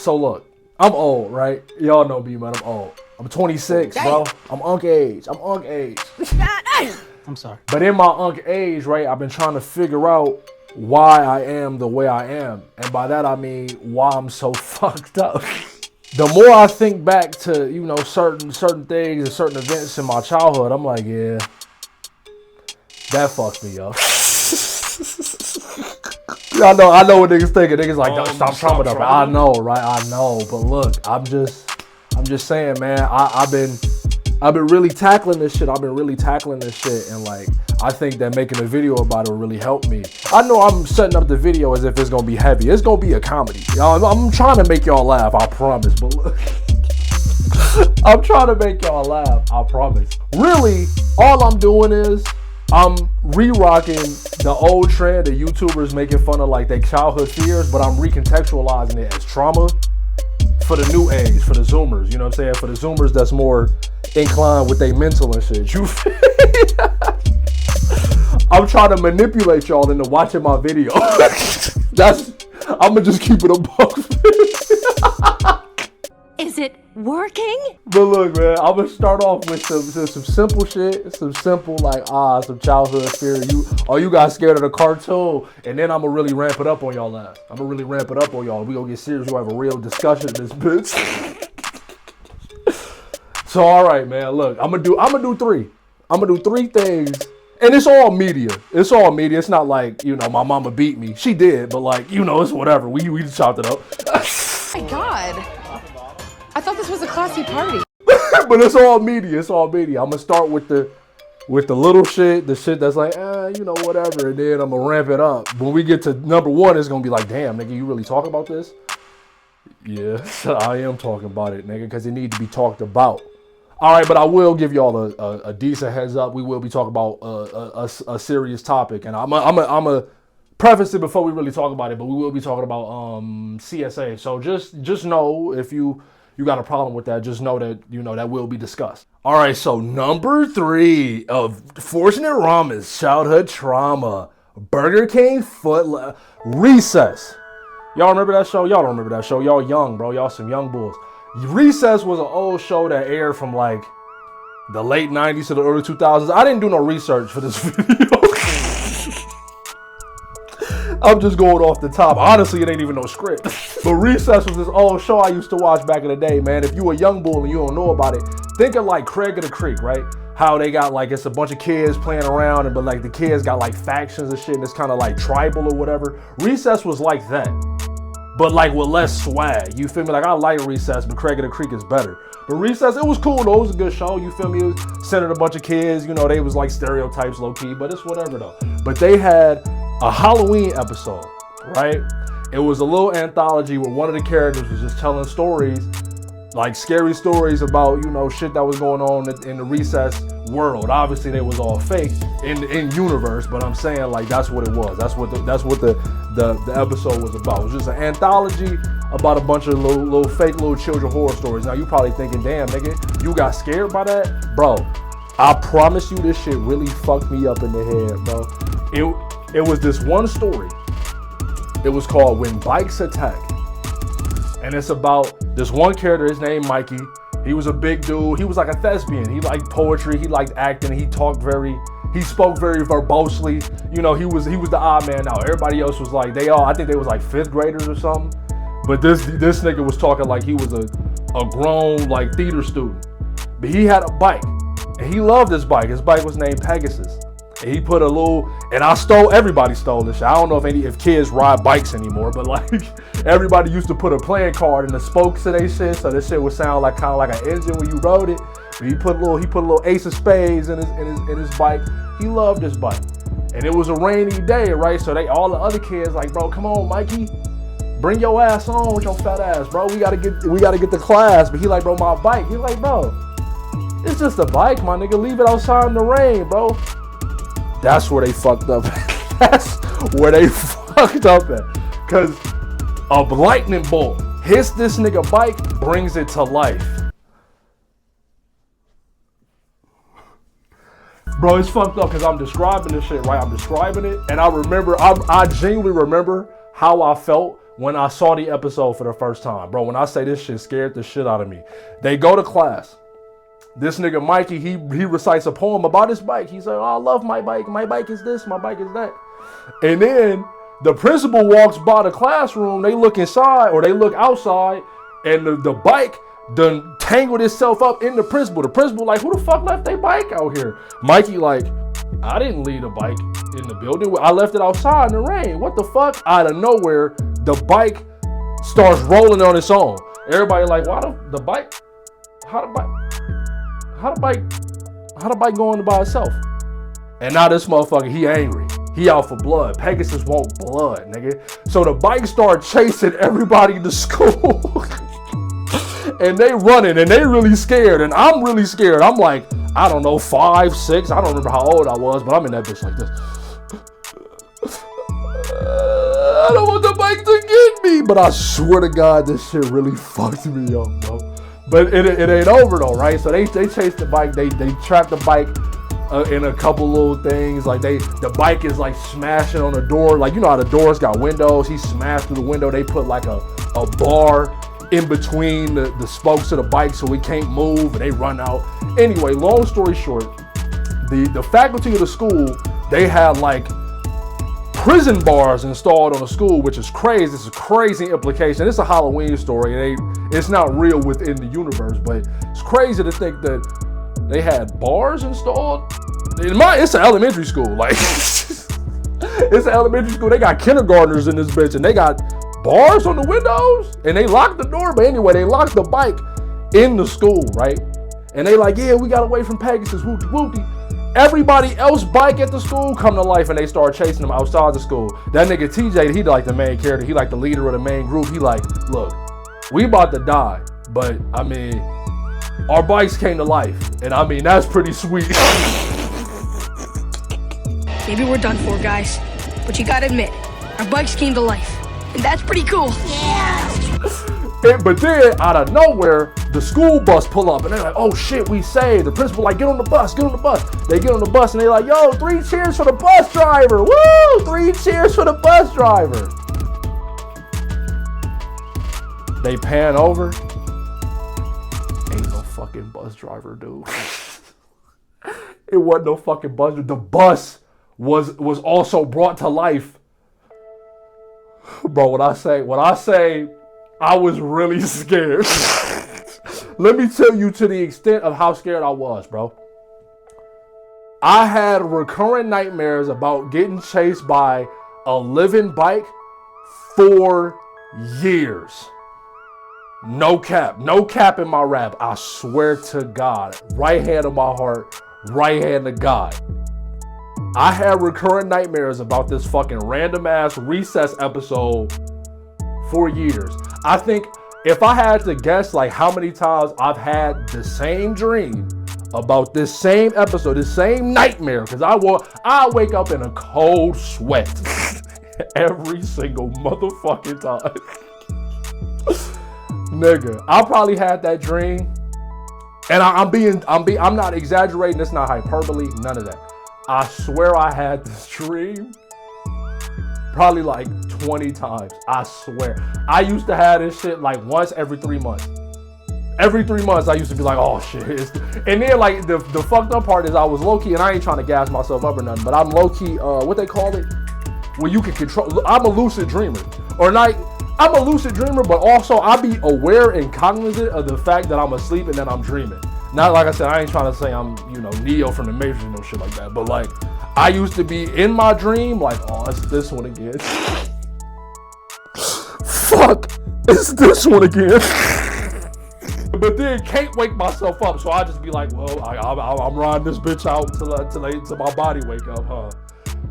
So look, I'm old, right? Y'all know me, man. I'm old. I'm 26, bro. I'm unk age. I'm sorry. But in my unk age, right, I've been trying to figure out why I am the way I am. And by that I mean why I'm so fucked up. The more I think back to, you know, certain things and certain events in my childhood, I'm like, yeah, that fucked me up. I know what niggas thinking. Niggas like, stop traumatized. I know, right? I know. But look, I'm just saying, man, I've been really tackling this shit. And like, I think that making a video about it will really help me. I know I'm setting up the video as if it's gonna be heavy. It's gonna be a comedy. I'm trying to make y'all laugh, I promise. But look, I'm trying to make y'all laugh, I promise. Really, all I'm doing is I'm re-rocking the old trend of YouTubers making fun of like their childhood fears, but I'm recontextualizing it as trauma for the new age, for the Zoomers. You know what I'm saying? For the Zoomers that's more inclined with their mental and shit. You feel me? I'm trying to manipulate y'all into watching my video. I'm gonna just keep it a buck. Is it working? But look, man, I'm gonna start off with some simple shit, some simple like some childhood fear. You guys scared of the cartoon? And then I'm gonna really ramp it up on y'all ass. We gonna get serious. We gonna have a real discussion in this bitch. So all right, man. Look, I'm gonna do three. I'm gonna do three things. And it's all media. It's not like, you know, my mama beat me. She did, but like, you know, it's whatever. We just chopped it up. Oh my God. I thought this was a classy party. But it's all media. I'm gonna start with the little shit, the shit that's like, you know, whatever, and then I'm gonna ramp it up. When we get to number one, it's gonna be like, damn, nigga, you really talk about this? Yeah, I am talking about it, nigga, because it needs to be talked about. All right, but I will give y'all a decent heads up. We will be talking about a serious topic, and I'm a preface it before we really talk about it. But we will be talking about CSA. So just know if you got a problem with that, just know that you know that will be discussed. All right, so number 3 of Fortunate Ramen's childhood trauma: Burger King Recess. Y'all remember that show? Y'all don't remember that show. Y'all young, bro. Y'all some young bulls. Recess was an old show that aired from like the late 90s to the early 2000s. I didn't do no research for this video. I'm just going off the top. Honestly, it ain't even no script. But Recess was this old show I used to watch back in the day, man. If you a young bull and you don't know about it, think of like Craig of the Creek, right? How they got like, it's a bunch of kids playing around, but like the kids got like factions and shit, and it's kind of like tribal or whatever. Recess was like that, but like with less swag. You feel me? Like I like Recess, but Craig of the Creek is better. But Recess, it was cool though. It was a good show. You feel me? It was centered a bunch of kids. You know, they was like stereotypes low key, but it's whatever though. But they had a Halloween episode, right? It was a little anthology where one of the characters was just telling stories, like scary stories about, you know, shit that was going on in the Recess world. Obviously they was all fake in universe, but I'm saying like that's what it was. That's what the episode was about. It was just an anthology about a bunch of little fake little children horror stories. Now you probably thinking, damn nigga, you got scared by that? Bro, I promise you this shit really fucked me up in the head, bro. It was this one story. It was called When Bikes Attack. And it's about this one character, his name Mikey. He was a big dude. He was like a thespian. He liked poetry. He liked acting. He spoke very verbosely. You know, he was the odd man out. Everybody else was like, I think they was like 5th graders or something. But this nigga was talking like he was a grown like theater student. But he had a bike. And he loved this bike. His bike was named Pegasus. And he put everybody stole this shit. I don't know if kids ride bikes anymore, but like everybody used to put a playing card in the spokes of their shit, so this shit would sound like kind of like an engine when you rode it. But he put a little ace of spades in his bike. He loved this bike. And it was a rainy day, right? So all the other kids like, bro, come on, Mikey, bring your ass on with your fat ass, bro. We gotta get to class. But he like, bro, my bike. He like, bro, it's just a bike, my nigga. Leave it outside in the rain, bro. That's where they fucked up. That's where they fucked up at. Because a lightning bolt hits this nigga bike, brings it to life. Bro, it's fucked up because I'm describing this shit, right? I'm describing it. And I genuinely remember how I felt when I saw the episode for the first time. Bro, when I say this shit scared the shit out of me. They go to class. This nigga Mikey, he recites a poem about his bike. He's like, oh, I love my bike. My bike is this, my bike is that. And then the principal walks by the classroom. They look inside or they look outside, and the bike done tangled itself up in the principal. The principal like, who the fuck left their bike out here? Mikey like, I didn't leave the bike in the building. I left it outside in the rain. What the fuck? Out of nowhere, the bike starts rolling on its own. Everybody like, why the bike? How the bike going by itself? And now this motherfucker, he angry. He out for blood. Pegasus want blood, nigga. So the bike start chasing everybody to school. And they running and they really scared. And I'm really scared. I'm like, I don't know, 5, 6. I don't remember how old I was, but I'm in that bitch like this. I don't want the bike to get me. But I swear to God, this shit really fucked me up, bro. But it ain't over though, right? So they chase the bike. They trap the bike in a couple little things. Like the bike is like smashing on the door. Like, you know how the doors got windows. He smashed through the window. They put like a bar in between the spokes of the bike so we can't move, and they run out. Anyway, long story short, the faculty of the school, they had like prison bars installed on the school, which is crazy. It's a crazy implication. It's a Halloween story. It's not real within the universe, but it's crazy to think that they had bars installed. It's an elementary school. Like, it's an elementary school. They got kindergartners in this bitch, and they got bars on the windows, and they locked the door. But anyway, they locked the bike in the school, right? And they like, yeah, we got away from Pegasus, whoopty whoopty. Everybody else bike at the school come to life, and they start chasing them outside the school. That nigga TJ, he like the main character. He like the leader of the main group. He like, look, we about to die, but I mean, our bikes came to life, and I mean, that's pretty sweet. Maybe we're done for, guys, but you gotta admit, our bikes came to life. And that's pretty cool. Yeah. But then, out of nowhere, the school bus pull up, and they're like, oh shit, we saved. The principal like, get on the bus, get on the bus. They get on the bus, and they're like, yo, 3 cheers for the bus driver. Woo, 3 cheers for the bus driver. They pan over. Ain't no fucking bus driver, dude. It wasn't no fucking bus driver. The bus was also brought to life. Bro, when I say I was really scared. Let me tell you to the extent of how scared I was, bro. I had recurrent nightmares about getting chased by a living bike for years. No cap in my rap. I swear to God. Right hand on my heart, right hand to God. I had recurrent nightmares about this fucking random ass Recess episode for years. I think if I had to guess like how many times I've had the same dream about this same episode, this same nightmare, because I wake up in a cold sweat every single motherfucking time. Nigga, I probably had that dream, and I'm not exaggerating. It's not hyperbole, none of that. I swear I had this dream probably like 20 times. I swear. I used to have this shit like once every 3 months. Every 3 months I used to be like, oh shit. And then like the fucked up part is I was low key, and I ain't trying to gas myself up or nothing, but I'm low key, what they call it? Where you can control, I'm a lucid dreamer. Or not, I'm a lucid dreamer, but also I be aware and cognizant of the fact that I'm asleep and that I'm dreaming. Not like I said, I ain't trying to say I'm, Neo from the Matrix and no shit like that. But like, I used to be in my dream like, oh, it's this one again. Fuck, it's this one again. But then can't wake myself up, so I just be like, well, I'm riding this bitch out till my body wake up, huh?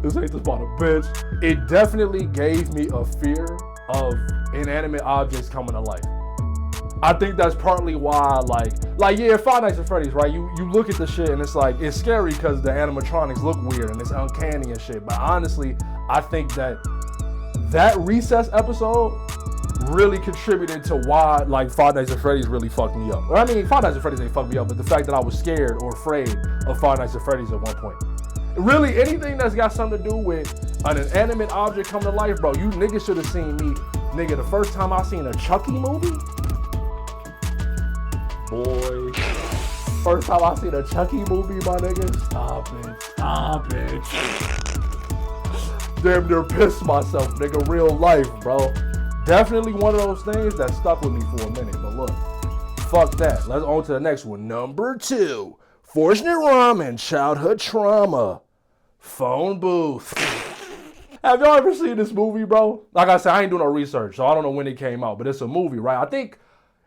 This ain't just about a bitch. It definitely gave me a fear of inanimate objects coming to life. I think that's partly why, like yeah, Five Nights at Freddy's, right? You look at the shit and it's like, it's scary because the animatronics look weird and it's uncanny and shit. But honestly, I think that Recess episode really contributed to why, like, Five Nights at Freddy's really fucked me up. Or I mean, Five Nights at Freddy's ain't fucked me up, but the fact that I was scared or afraid of Five Nights at Freddy's at one point. Really, anything that's got something to do with an inanimate object coming to life, bro, you niggas should have seen me. Nigga, the first time I seen a Chucky movie, boy. First time I seen a Chucky movie, my nigga. Stop it. Damn near pissed myself, nigga. Real life, bro. Definitely one of those things that stuck with me for a minute. But look, fuck that. Let's on to the next one. Number 2. Fortunate Ramen, childhood trauma. Phone booth. Have y'all ever seen this movie, bro? Like I said, I ain't doing no research, so I don't know when it came out, but it's a movie, right? I think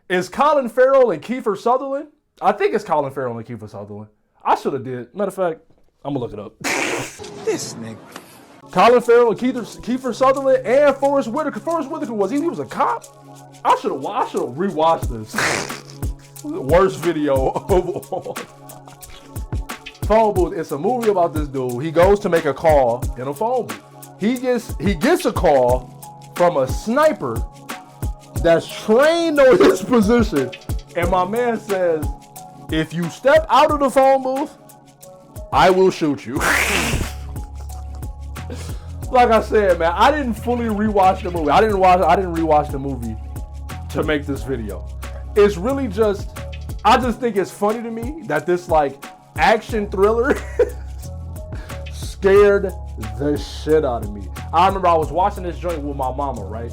it's Colin Farrell and Kiefer Sutherland. I think it's Colin Farrell and Kiefer Sutherland. I should have did. Matter of fact, I'm gonna look it up. This nigga. Colin Farrell and Kiefer Sutherland and Forrest Whitaker. Forrest Whitaker was he was a cop? I should have rewatched this. Worst video of all. Phone booth. It's a movie about this dude. He goes to make a call in a phone booth. He gets a call from a sniper that's trained on his position, and my man says, "If you step out of the phone booth, I will shoot you." Like I said, man, I didn't fully rewatch the movie. I didn't rewatch the movie to make this video. It's really just, I just think it's funny to me that this like action thriller scared the shit out of me. I remember I was watching this joint with my mama, right?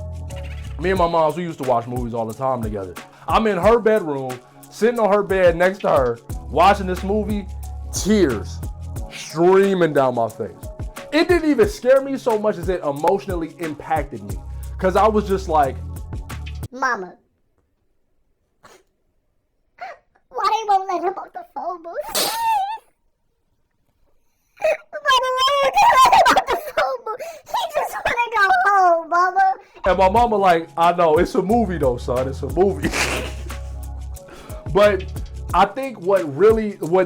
Me and my mom, we used to watch movies all the time together. I'm in her bedroom, sitting on her bed next to her, watching this movie, tears streaming down my face. It didn't even scare me so much as it emotionally impacted me. Cause I was just like, Mama, why they won't let him off the phone booth? Why they won't let him off the phone booth? He just wanna go home, Mama. And my mama like, I know, it's a movie though, son, it's a movie. But I think what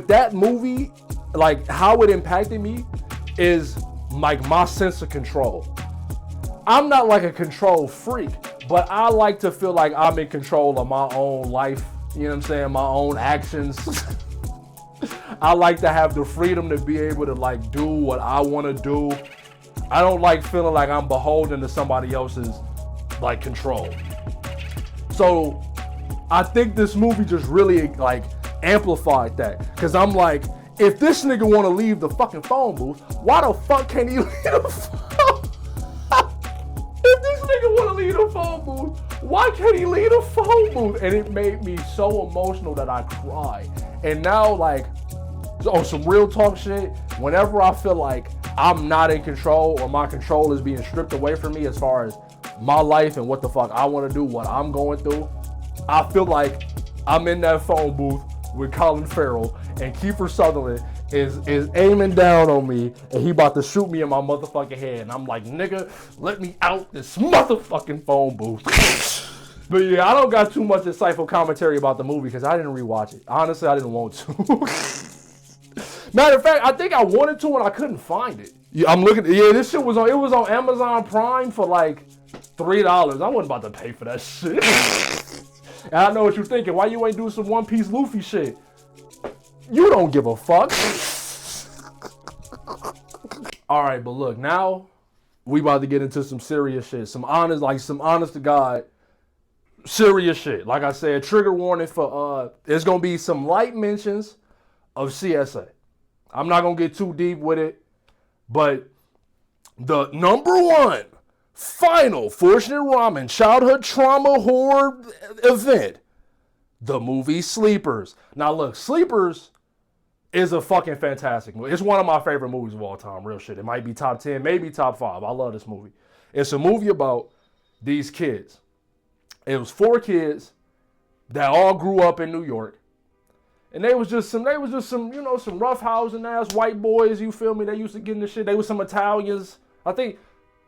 that movie, like how it impacted me is like my sense of control. I'm not like a control freak, but I like to feel like I'm in control of my own life. You know what I'm saying? My own actions. I like to have the freedom to be able to like do what I want to do. I don't like feeling like I'm beholden to somebody else's like control. So I think this movie just really like amplified that. Cause I'm like, if this nigga want to leave the fucking phone booth, why the fuck can't he leave the phone? If this nigga want to leave the phone booth, why can't he leave the phone booth? And it made me so emotional that I cried. And now, like, on some real talk shit, whenever I feel like I'm not in control or my control is being stripped away from me as far as my life and what the fuck I want to do, what I'm going through, I feel like I'm in that phone booth with Colin Farrell and Kiefer Sutherland is aiming down on me and he about to shoot me in my motherfucking head. And I'm like, nigga, let me out this motherfucking phone booth. But yeah, I don't got too much insightful commentary about the movie because I didn't rewatch it. Honestly, I didn't want to. Matter of fact, I think I wanted to and I couldn't find it. Yeah, I'm looking. Yeah, this shit was on Amazon Prime for like $3. I wasn't about to pay for that shit. And I know what you're thinking. Why you ain't do some One Piece Luffy shit? You don't give a fuck. All right, but look, now we about to get into some serious shit. Some honest to God serious shit. Like I said, trigger warning for there's gonna be some light mentions of CSA. I'm not gonna get too deep with it, but the number one final Fortunate Ramen childhood trauma horror event, the movie Sleepers. Now look, Sleepers is a fucking fantastic movie. It's one of my favorite movies of all time, real shit. It might be top 10, maybe top 5. I love this movie. It's a movie about these kids. It was 4 kids that all grew up in New York. And they was just some, you know, some roughhousing ass white boys, you feel me? They used to get in the shit. They was some Italians. I don't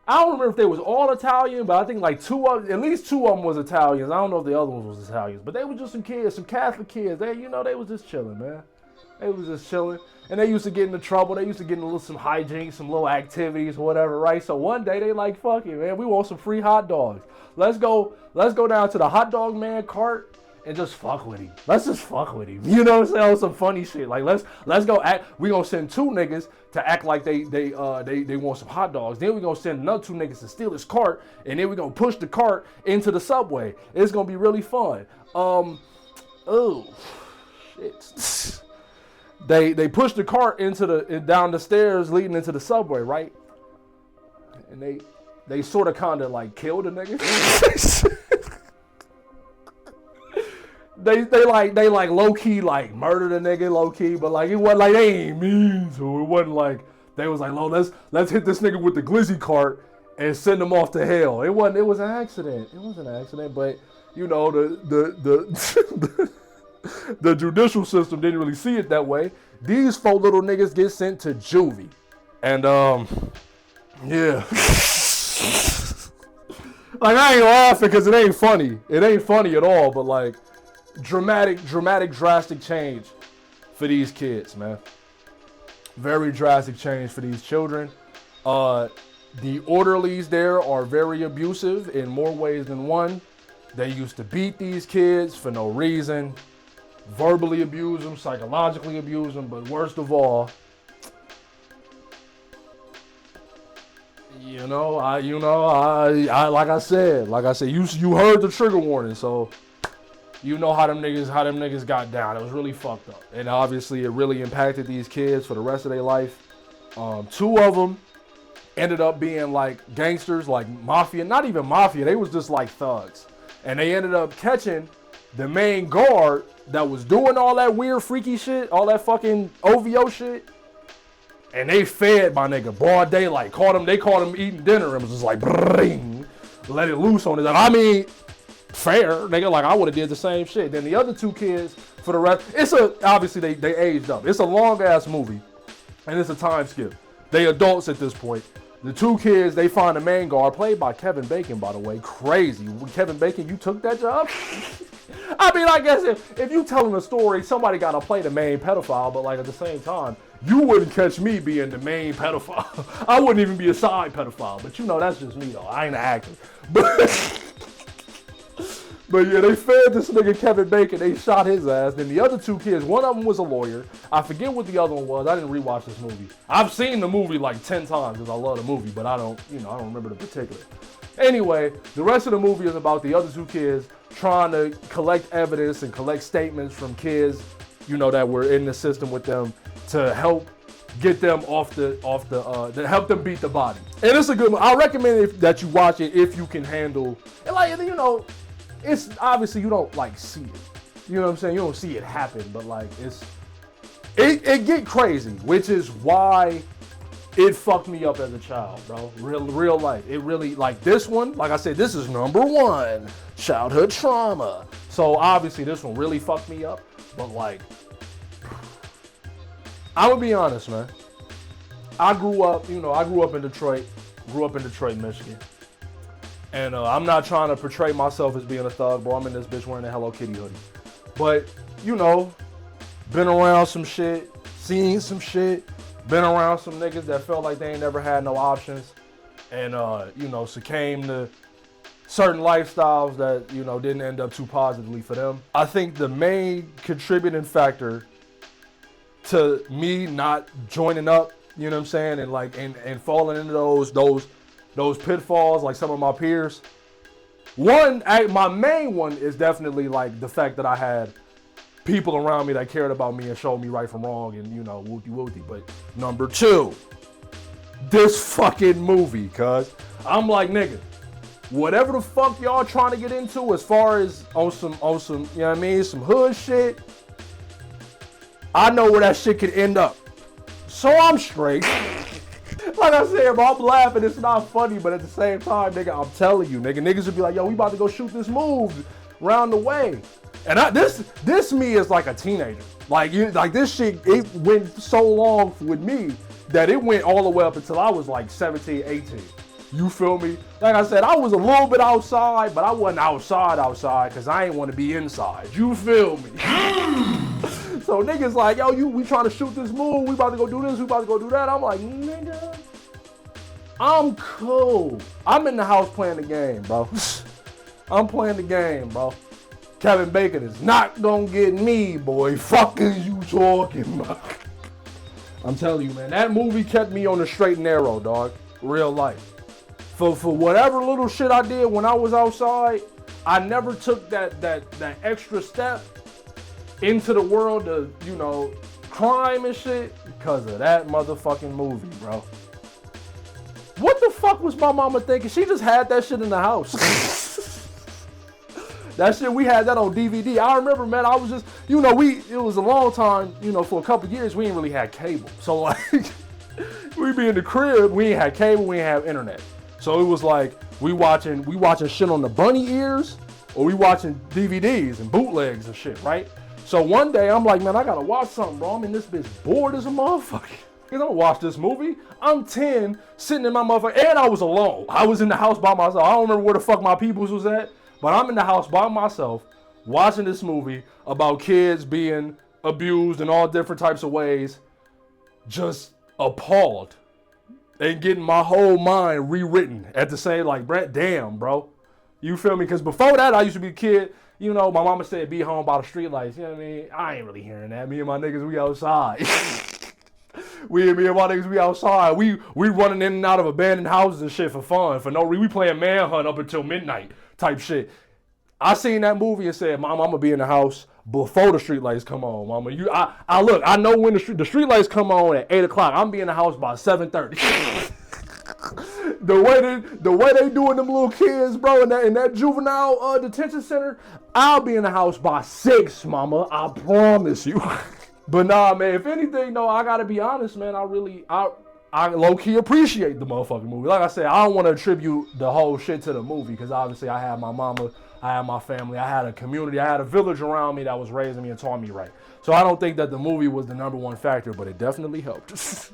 remember if they was all Italian, but I think like at least two of them was Italians. I don't know if the other ones was Italians, but they was just some kids, some Catholic kids. They was just chilling, man. They was just chilling. And they used to get into trouble. They used to get into some hijinks, some little activities, whatever, right? So one day they like, fuck it, man. We want some free hot dogs. Let's go down to the hot dog man cart and just fuck with him. Let's just fuck with him. You know what I'm saying? On some funny shit. Like let's go act. We gonna send 2 niggas to act like they want some hot dogs. Then we gonna send another 2 niggas to steal his cart, and then we gonna push the cart into the subway. It's gonna be really fun. Oh shit. They push the cart down the stairs leading into the subway, right? And they sort of kind of like kill the nigga. they like low key like murder the nigga low key, but like it wasn't like they ain't mean to. It wasn't like they was like, "Lo, let's hit this nigga with the glizzy cart and send him off to hell." It wasn't. It was an accident. It was an accident, but you know the the judicial system didn't really see it that way. These 4 little niggas get sent to juvie, and yeah. Like I ain't laughing because it ain't funny. It ain't funny at all, but like drastic change for these kids, man. Very drastic change for these children. The orderlies there are very abusive in more ways than one. They used to beat these kids for no reason, verbally abuse them, psychologically abuse them, but worst of all, I like I said, you heard the trigger warning, so you know how them niggas got down. It was really fucked up, and obviously it really impacted these kids for the rest of their life. 2 of them ended up being like gangsters, like mafia, not even mafia. They was just like thugs, and they ended up catching the main guard that was doing all that weird, freaky shit, all that fucking OVO shit. And they fed my nigga broad daylight. They caught him eating dinner and was just like, bring, let it loose on his. I mean, fair, nigga. Like I would have did the same shit. Then the other 2 kids, for the rest, obviously they aged up. It's a long ass movie, and it's a time skip. They adults at this point. The 2 kids, they find the main guard, played by Kevin Bacon, by the way. Crazy. Kevin Bacon, you took that job? I mean, I guess if you telling a story, somebody got to play the main pedophile, but like at the same time, you wouldn't catch me being the main pedophile. I wouldn't even be a side pedophile, but you know, that's just me though. I ain't an actor. But yeah, they fed this nigga Kevin Bacon. They shot his ass. Then the other 2 kids, one of them was a lawyer. I forget what the other one was. I didn't rewatch this movie. I've seen the movie like 10 times because I love the movie, but I don't remember the particulars. Anyway, the rest of the movie is about the other 2 kids trying to collect evidence and collect statements from kids, that were in the system with them to help get them to help them beat the body. And it's a good movie. I recommend that you watch it if you can handle, and like, it's obviously you don't like see it. You know what I'm saying? You don't see it happen, but like it get crazy, which is why it fucked me up as a child, bro. Real life. It really, like this one, like I said, this is number 1, childhood trauma. So obviously this one really fucked me up, but like, I'm gonna be honest, man. I grew up in Detroit, Michigan. And I'm not trying to portray myself as being a thug, bro. I'm in this bitch wearing a Hello Kitty hoodie. But, been around some shit, seen some shit, been around some niggas that felt like they ain't never had no options. And, succumbed to certain lifestyles that, didn't end up too positively for them. I think the main contributing factor to me not joining up, you know what I'm saying, and like and falling into those pitfalls like some of my peers. My main one is definitely like the fact that I had people around me that cared about me and showed me right from wrong and wooty. But number 2, this fucking movie, cuz I'm like, nigga, whatever the fuck y'all trying to get into as far as on some, you know what I mean, some hood shit, I know where that shit could end up. So I'm straight. Like I said, bro, I'm laughing. It's not funny, but at the same time, nigga, I'm telling you, niggas would be like, yo, we about to go shoot this move round the way. And this me is like a teenager. Like this shit, it went so long with me that it went all the way up until I was like 17, 18. You feel me? Like I said, I was a little bit outside, but I wasn't outside because I ain't want to be inside. You feel me? So niggas like, yo, we trying to shoot this move, we about to go do this, we about to go do that. I'm like, nigga, I'm cool. I'm in the house playing the game, bro. I'm playing the game, bro. Kevin Bacon is not gonna get me, boy. Fuck is you talking about? I'm telling you, man, that movie kept me on the straight and narrow, dog. Real life. For whatever little shit I did when I was outside, I never took that extra step into the world of, you know, crime and shit because of that motherfucking movie, bro. What the fuck was my mama thinking? She just had that shit in the house. That shit, we had that on DVD. I remember, man, I was just, you know, it was a long time, you know, for a couple years, we ain't really had cable. So, like, we be in the crib, we ain't had cable, we ain't have internet. So it was like, we watching shit on the bunny ears, or we watching DVDs and bootlegs and shit, right? So one day, I'm like, man, I gotta watch something, bro. I'm in this bitch bored as a motherfucker. I don't watch this movie. I'm 10, sitting in my motherfucker, and I was alone. I was in the house by myself. I don't remember where the fuck my peoples was at. But I'm in the house by myself watching this movie about kids being abused in all different types of ways, just appalled and getting my whole mind rewritten at the same, like, Brett, damn, bro. You feel me? Because before that, I used to be a kid, you know, my mama said be home by the streetlights. You know what I mean? I ain't really hearing that. Me and my niggas, we outside. Me and my niggas, we outside. We running in and out of abandoned houses and shit for fun. For no reason. We playing manhunt up until midnight type shit. I seen that movie and said, Mom, I'm gonna be in the house before the streetlights come on, Mama. I know when the streetlights come on at 8 o'clock. I'm be in the house by 7:30. The way they doing them little kids, bro, in that juvenile detention center, I'll be in the house by 6, Mama. I promise you. But nah, man, if anything, though, I gotta be honest, man. I low-key appreciate the motherfucking movie. Like I said, I don't want to attribute the whole shit to the movie because obviously I had my mama, I had my family, I had a community, I had a village around me that was raising me and taught me right. So I don't think that the movie was the number one factor, but it definitely helped.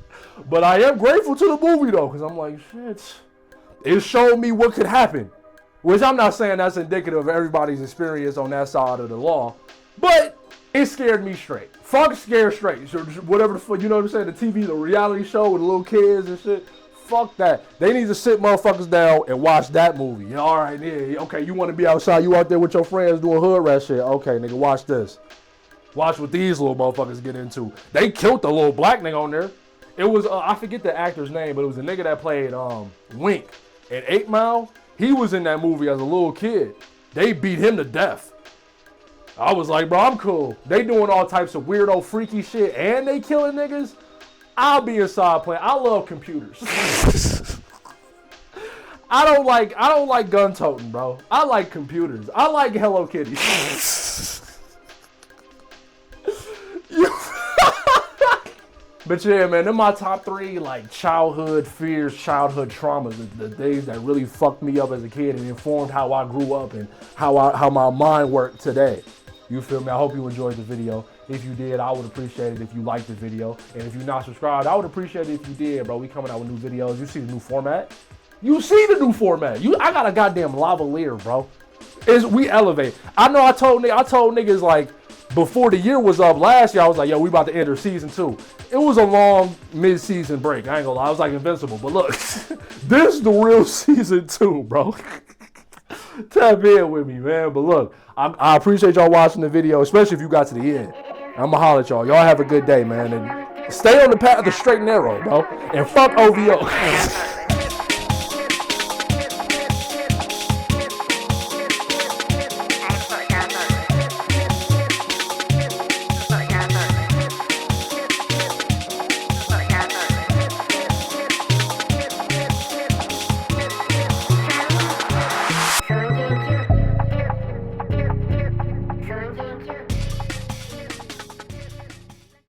But I am grateful to the movie, though, because I'm like, shit, it showed me what could happen. Which I'm not saying that's indicative of everybody's experience on that side of the law, but it scared me straight. Fuck scared straight. So whatever the fuck, you know what I'm saying? The TV, the reality show with the little kids and shit. Fuck that. They need to sit motherfuckers down and watch that movie. You know, all right, yeah, okay, you want to be outside, you out there with your friends doing hood rat shit. Okay, nigga, watch this. Watch what these little motherfuckers get into. They killed the little black nigga on there. It was, I forget the actor's name, but it was a nigga that played Wink in 8 Mile. He was in that movie as a little kid. They beat him to death. I was like, bro, I'm cool. They doing all types of weirdo, freaky shit, and they killing niggas. I'll be inside playing. I love computers. I don't like gun toting, bro. I like computers. I like Hello Kitty. But yeah, man, they're my top 3 like childhood fears, childhood traumas, the things that really fucked me up as a kid and informed how I grew up and how my mind worked today. You feel me? I hope you enjoyed the video. If you did, I would appreciate it if you liked the video. And if you're not subscribed, I would appreciate it if you did, bro. We coming out with new videos. You see the new format? You see the new format. I got a goddamn lavalier, bro. We elevate. I know I told niggas like before the year was up last year, I was like, yo, we about to enter season 2. It was a long mid-season break. I ain't gonna lie. I was like invincible. But look, this is the real season 2, bro. Tap in with me, man. But look, I appreciate y'all watching the video, especially if you got to the end. I'ma holler at y'all. Y'all have a good day, man. And stay on the path of the straight and narrow, bro. And fuck OVO.